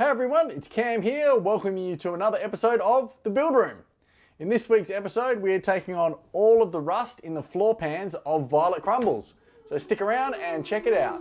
Hey everyone, it's Cam here, welcoming you to another episode of The Build Room. In this week's episode, we are taking on all of the rust in the floor pans of Violet Crumbles. So stick around and check it out.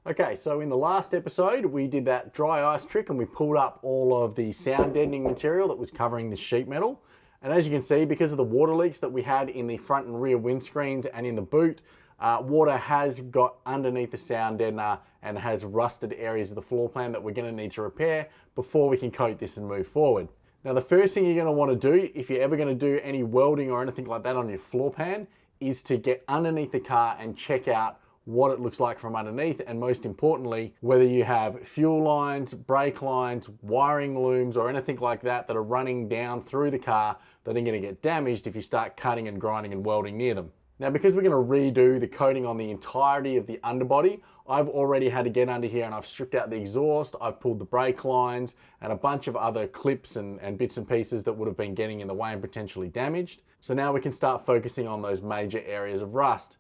Okay, so in the last episode, we did that dry ice trick and we pulled up all of the sound deadening material that was covering the sheet metal. And as you can see, because of the water leaks that we had in the front and rear windscreens and in the boot, water has got underneath the sound deadener and has rusted areas of the floor plan that we're going to need to repair before we can coat this and move forward. Now, the first thing you're going to want to do, if you're ever going to do any welding or anything like that on your floor pan, is to get underneath the car and check out what it looks like from underneath, and most importantly, whether you have fuel lines, brake lines, wiring looms, or anything like that that are running down through the car that are going to get damaged if you start cutting and grinding and welding near them. Now, because we're going to redo the coating on the entirety of the underbody, I've already had to get under here and I've stripped out the exhaust, I've pulled the brake lines and a bunch of other clips and bits and pieces that would have been getting in the way and potentially damaged. So now we can start focusing on those major areas of rust.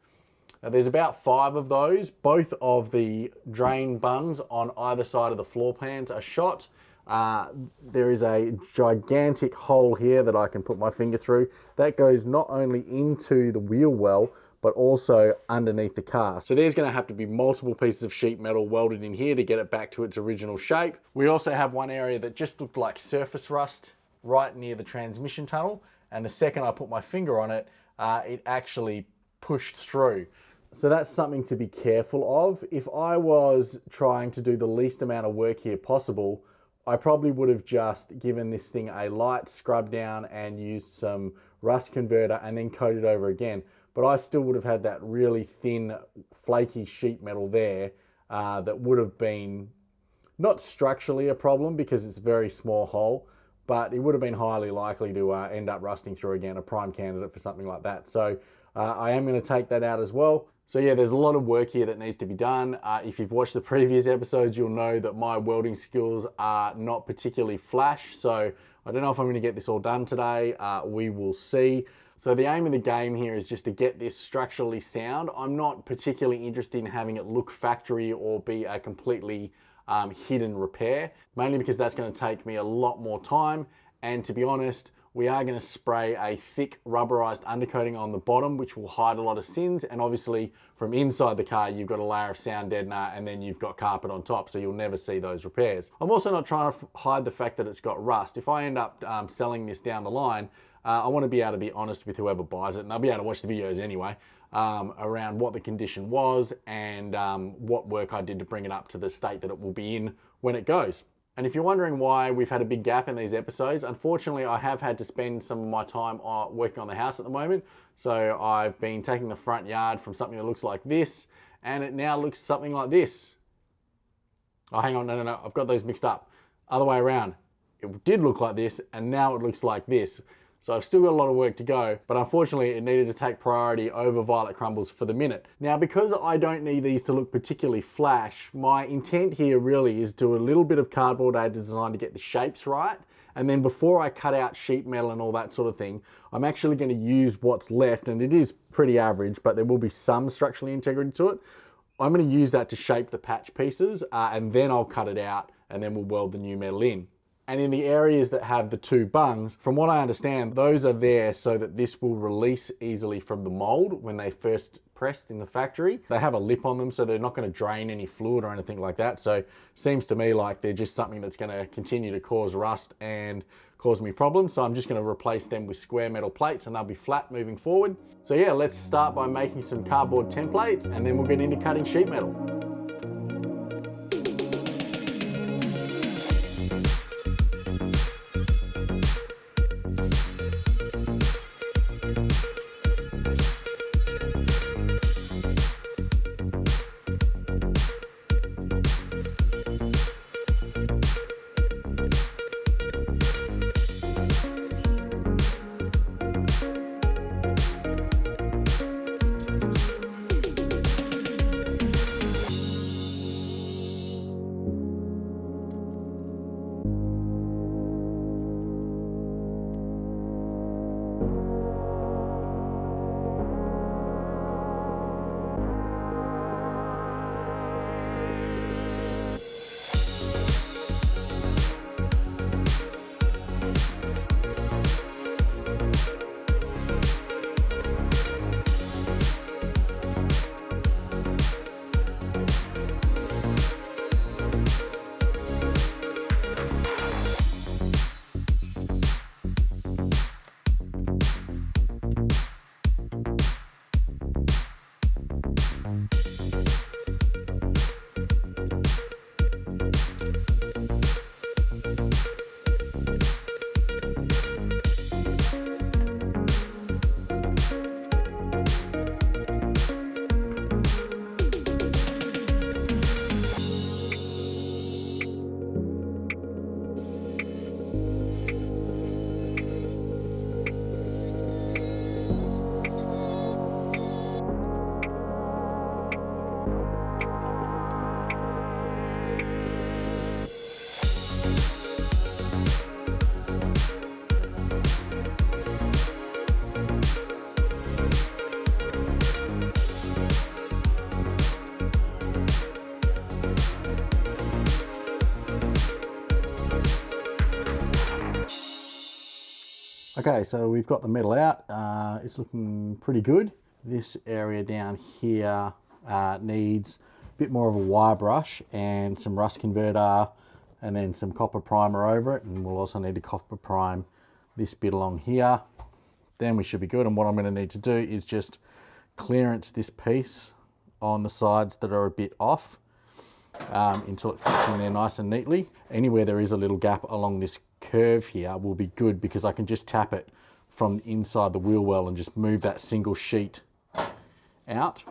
Now, there's about 5 of those. Both of the drain bungs on either side of the floor pans are shot. There is a gigantic hole here that I can put my finger through. That goes not only into the wheel well, but also underneath the car. So there's going to have to be multiple pieces of sheet metal welded in here to get it back to its original shape. We also have one area that just looked like surface rust right near the transmission tunnel. And the second I put my finger on it, it actually pushed through. So that's something to be careful of. If I was trying to do the least amount of work here possible, I probably would have just given this thing a light scrub down and used some rust converter and then coated over again. But I still would have had that really thin, flaky sheet metal there that would have been not structurally a problem because it's a very small hole, but it would have been highly likely to end up rusting through again, a prime candidate for something like that. So I am going to take that out as well. So yeah, there's a lot of work here that needs to be done. If you've watched the previous episodes, you'll know that my welding skills are not particularly flash. So I don't know if I'm going to get this all done today. We will see. So the aim of the game here is just to get this structurally sound. I'm not particularly interested in having it look factory or be a completely hidden repair, mainly because that's going to take me a lot more time. And to be honest, we are going to spray a thick rubberized undercoating on the bottom, which will hide a lot of sins. And obviously from inside the car, you've got a layer of sound deadener and then you've got carpet on top, so you'll never see those repairs. I'm also not trying to hide the fact that it's got rust. If I end up selling this down the line, I want to be able to be honest with whoever buys it, and they'll be able to watch the videos anyway, around what the condition was and what work I did to bring it up to the state that it will be in when it goes. And if you're wondering why we've had a big gap in these episodes, unfortunately I have had to spend some of my time working on the house at the moment. So I've been taking the front yard from something that looks like this, and it now looks something like this. Oh, hang on, no, I've got those mixed up. Other way around. It did look like this, and now it looks like this. So I've still got a lot of work to go, but unfortunately it needed to take priority over Violet Crumbles for the minute. Now, because I don't need these to look particularly flash, my intent here really is to do a little bit of cardboard aided design to get the shapes right. And then before I cut out sheet metal and all that sort of thing, I'm actually going to use what's left, and it is pretty average, but there will be some structural integrity to it. I'm going to use that to shape the patch pieces, and then I'll cut it out, and then we'll weld the new metal in. And in the areas that have the 2 bungs, from what I understand, those are there so that this will release easily from the mold when they first pressed in the factory. They have a lip on them, so they're not going to drain any fluid or anything like that. So it seems to me like they're just something that's going to continue to cause rust and cause me problems. So I'm just going to replace them with square metal plates and they'll be flat moving forward. So yeah, let's start by making some cardboard templates and then we'll get into cutting sheet metal. Okay, so we've got the metal out. It's looking pretty good. This area down here needs a bit more of a wire brush and some rust converter and then some copper primer over it. And we'll also need to copper prime this bit along here. Then we should be good. And what I'm going to need to do is just clearance this piece on the sides that are a bit off until it fits in there nice and neatly. Anywhere there is a little gap along this curve here will be good because I can just tap it from inside the wheel well and just move that single sheet out.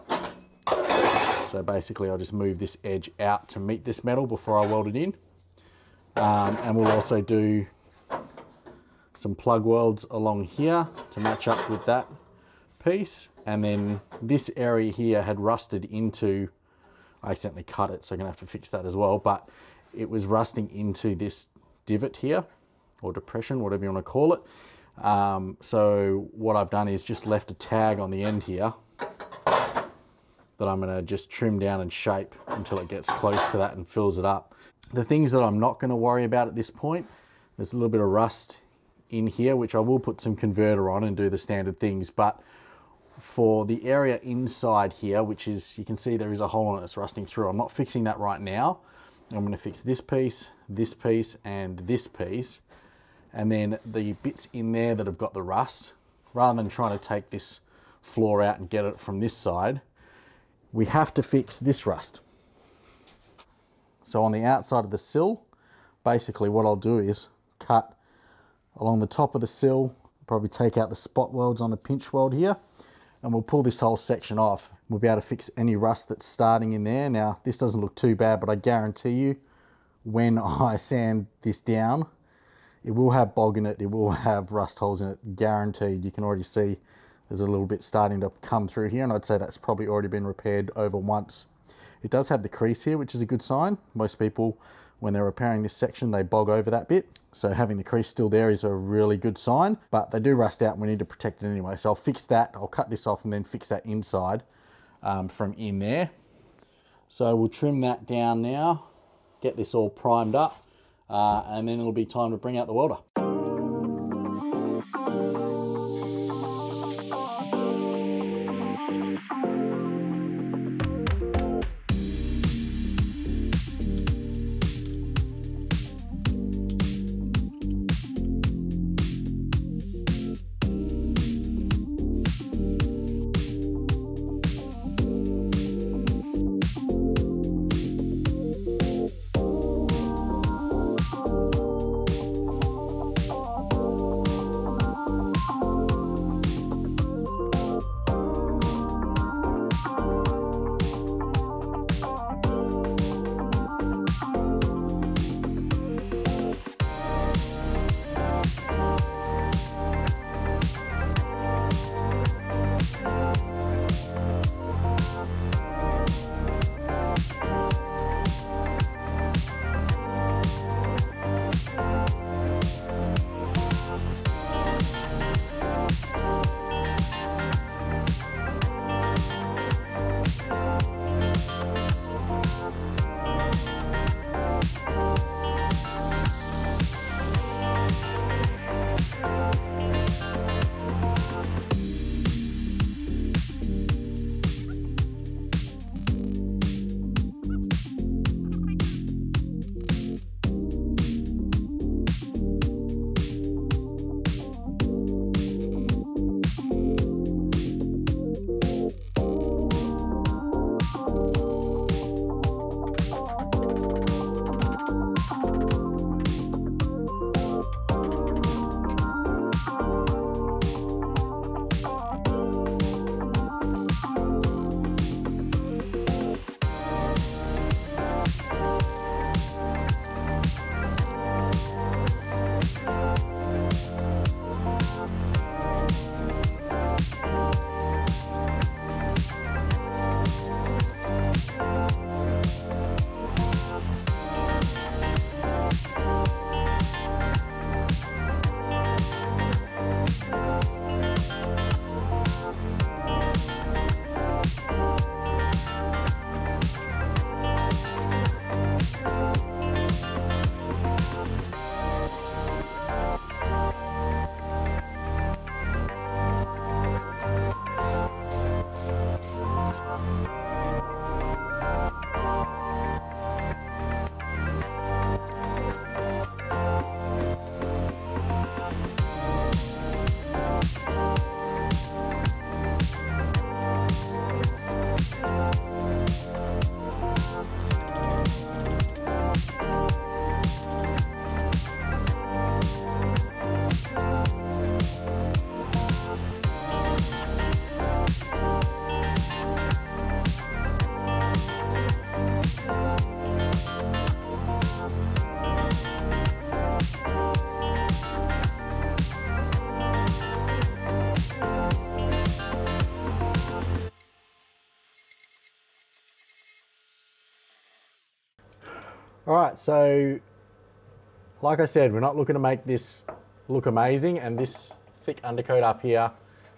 So basically I'll just move this edge out to meet this metal before I weld it in. And we'll also do some plug welds along here to match up with that piece. And then this area here had rusted into, I accidentally cut it, so I'm gonna have to fix that as well, but it was rusting into this divot here, or depression, whatever you wanna call it. So what I've done is just left a tag on the end here that I'm gonna just trim down and shape until it gets close to that and fills it up. The things that I'm not gonna worry about at this point, there's a little bit of rust in here, which I will put some converter on and do the standard things, but for the area inside here, which is, you can see there is a hole in it that's rusting through. I'm not fixing that right now. I'm going to fix this piece, and this piece. And then the bits in there that have got the rust, rather than trying to take this floor out and get it from this side, we have to fix this rust. So on the outside of the sill, basically what I'll do is cut along the top of the sill, probably take out the spot welds on the pinch weld here, and we'll pull this whole section off. We'll be able to fix any rust that's starting in there. Now, this doesn't look too bad, but I guarantee you, when I sand this down, it will have bog in it, it will have rust holes in it, guaranteed. You can already see there's a little bit starting to come through here, and I'd say that's probably already been repaired over once. It does have the crease here, which is a good sign. Most people, when they're repairing this section, they bog over that bit. So having the crease still there is a really good sign, but they do rust out and we need to protect it anyway. So I'll fix that, I'll cut this off and then fix that inside from in there. So we'll trim that down now, get this all primed up, and then it'll be time to bring out the welder. All right, so like I said, we're not looking to make this look amazing, and this thick undercoat up here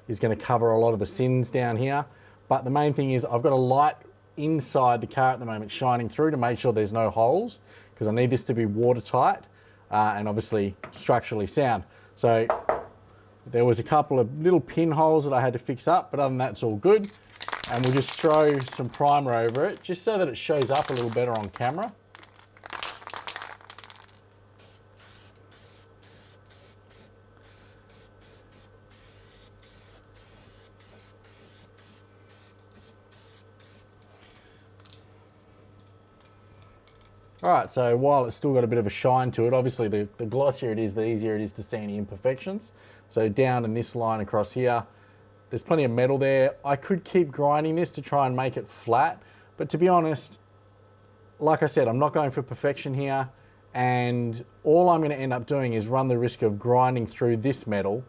is going to cover a lot of the sins down here. But the main thing is I've got a light inside the car at the moment shining through to make sure there's no holes, because I need this to be watertight and obviously structurally sound. So there was a couple of little pinholes that I had to fix up, but other than that, it's all good. And we'll just throw some primer over it just so that it shows up a little better on camera. All right, so while it's still got a bit of a shine to it, obviously the glossier it is, the easier it is to see any imperfections. So down in this line across here, there's plenty of metal there. I could keep grinding this to try and make it flat, but to be honest, like I said, I'm not going for perfection here, and all I'm gonna end up doing is run the risk of grinding through this metal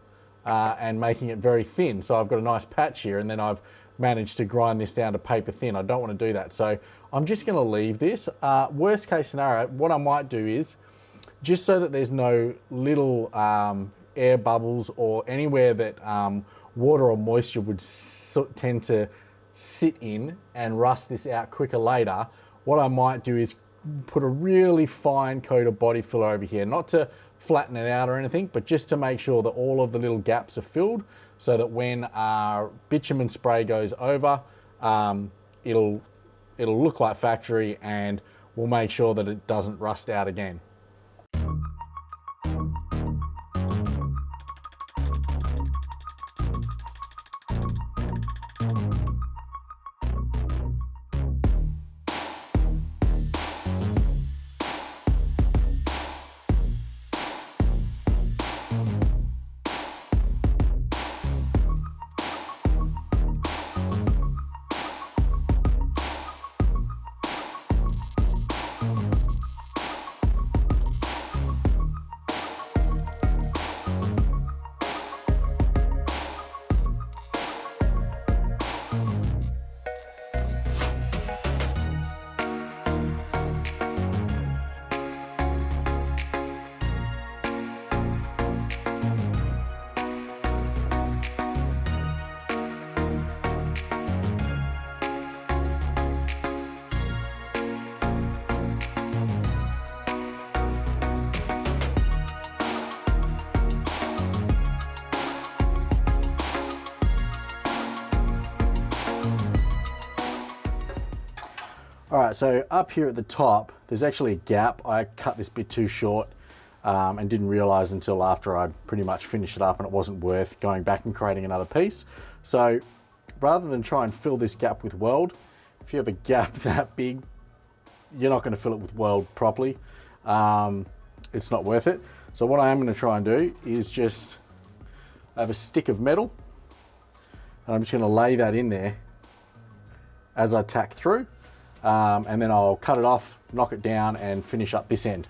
and making it very thin. So I've got a nice patch here, and then I've managed to grind this down to paper thin. I don't want to do that. So I'm just going to leave this. Worst case scenario, what I might do is, just so that there's no little air bubbles or anywhere that water or moisture would tend to sit in and rust this out quicker later, what I might do is put a really fine coat of body filler over here, not to flatten it out or anything, but just to make sure that all of the little gaps are filled, so that when our bitumen spray goes over, it'll look like factory, and we'll make sure that it doesn't rust out again. All right, so up here at the top, there's actually a gap. I cut this bit too short and didn't realize until after I'd pretty much finished it up, and it wasn't worth going back and creating another piece. So rather than try and fill this gap with weld, if you have a gap that big, you're not going to fill it with weld properly. It's not worth it. So what I am going to try and do is just have a stick of metal, and I'm just going to lay that in there as I tack through. And then I'll cut it off, knock it down, and finish up this end.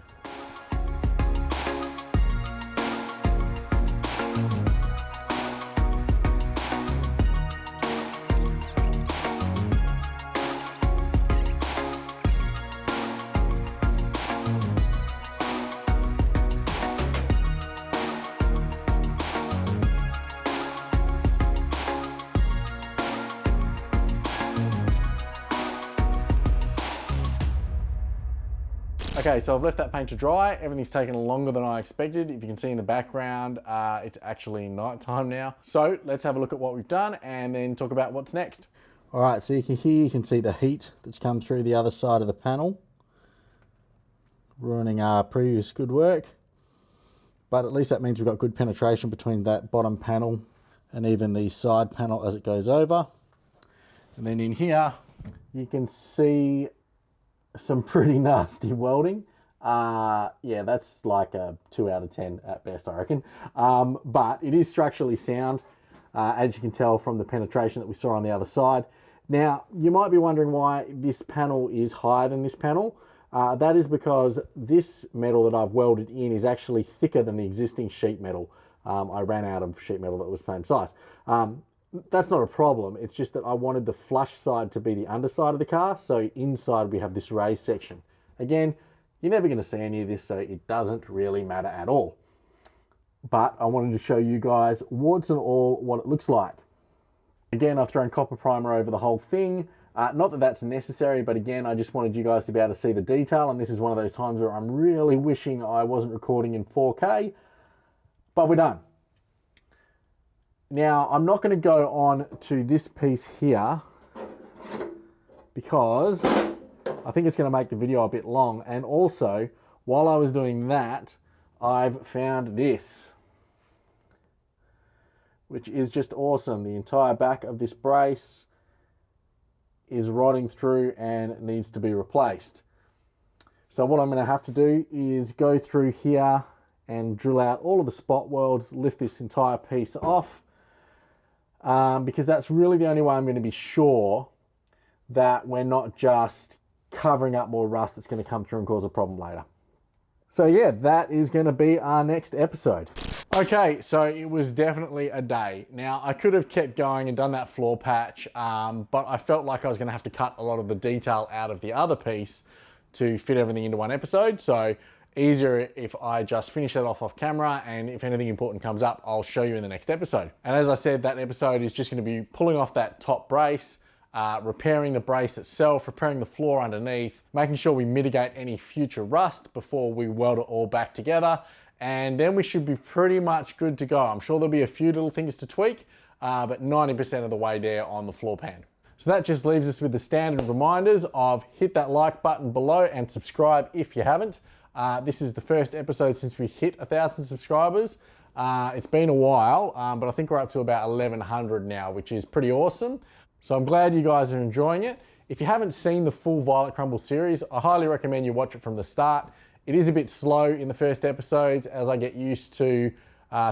Okay, so I've left that paint to dry. Everything's taken longer than I expected. If you can see in the background, it's actually night time now. So let's have a look at what we've done and then talk about what's next. All right, so you can see the heat that's come through the other side of the panel, ruining our previous good work. But at least that means we've got good penetration between that bottom panel and even the side panel as it goes over. And then in here, you can see some pretty nasty welding. Yeah, that's like a 2 out of 10 at best, I reckon. But it is structurally sound, as you can tell from the penetration that we saw on the other side. Now, you might be wondering why this panel is higher than this panel. That is because this metal that I've welded in is actually thicker than the existing sheet metal. I ran out of sheet metal that was the same size. That's not a problem. It's just that I wanted the flush side to be the underside of the car. So inside we have this raised section. Again, You're never going to see any of this, so it doesn't really matter at all. But I wanted to show you guys, warts and all, what it looks like. Again, I've thrown copper primer over the whole thing. Not that that's necessary, but again, I just wanted you guys to be able to see the detail, and this is one of those times where I'm really wishing I wasn't recording in 4K, but we're done. Now, I'm not going to go on to this piece here because I think it's going to make the video a bit long, and also, while I was doing that, I've found this, which is just awesome. The entire back of this brace is rotting through and needs to be replaced. So what I'm going to have to do is go through here and drill out all of the spot welds, lift this entire piece off, because that's really the only way I'm going to be sure that we're not just covering up more rust that's going to come through and cause a problem later. So yeah, that is going to be our next episode. Okay, so it was definitely a day. Now, I could have kept going and done that floor patch, but I felt like I was going to have to cut a lot of the detail out of the other piece to fit everything into one episode. So easier if I just finish that off camera, and if anything important comes up, I'll show you in the next episode. And as I said, that episode is just going to be pulling off that top brace, repairing the brace itself, repairing the floor underneath, making sure we mitigate any future rust before we weld it all back together. And then we should be pretty much good to go. I'm sure there'll be a few little things to tweak, but 90% of the way there on the Floorpan. So that just leaves us with the standard reminders of hit that like button below and subscribe if you haven't. This is the first episode since we hit 1,000 subscribers. It's been a while, but I think we're up to about 1,100 now, which is pretty awesome. So I'm glad you guys are enjoying it. If you haven't seen the full Violet Crumbles series, I highly recommend you watch it from the start. It is a bit slow in the first episodes as I get used to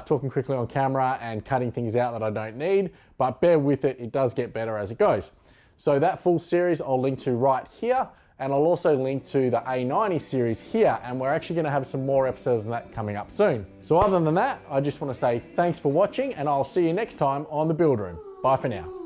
talking quickly on camera and cutting things out that I don't need, but bear with it, it does get better as it goes. So that full series I'll link to right here, and I'll also link to the A90 series here, and we're actually going to have some more episodes than that coming up soon. So other than that, I just want to say thanks for watching, and I'll see you next time on The Build Room. Bye for now.